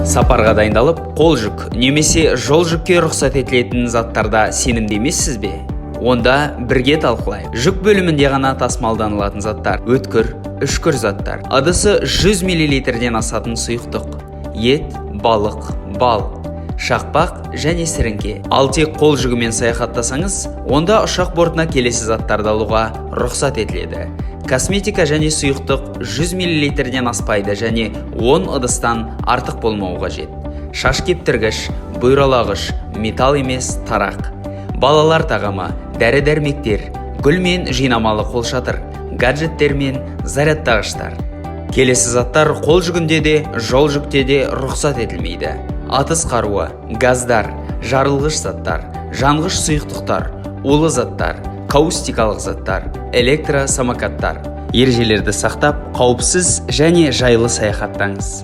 Сапарға дайындалып, қол жүк немесе жол жүкке рұқсат етілетін заттарда сенімді емессіз бе? Онда бірге талқылайық. Жүк бөлімінде ғана тасымалданылатын заттар: өткір, үшкір заттар, ыдысы 100 мл-ден асатын сұйықтық, ет, балық, бал, шақпақ және сіріңке. Ал тек қол жүгімен саяхаттасаңыз, онда ұшақ бортына келесі заттарды алуға рұқсат етіледі. Косметика және сұйықтық 100 мл-ден аспайды және 10 ыдыстан артық болмауы қажет. Шаш кептіргіш, бұйралағыш, металл емес тарақ. Балалар тағамы, дәрі-дәрмектер, гүл мен жинамалы қолшатыр, гаджеттер мен зарядтағыштар. Келесі заттар қол жүгінде де, жол жүкте де рұқсат етілмейді. Атыс қаруы, газдар, жарылғыш заттар, жанғыш сұйықтықтар, улы заттар, каустикалық заттар, электросамокаттар. Ережелерді сақтап, қауіпсіз және жайлы саяхаттаңыз.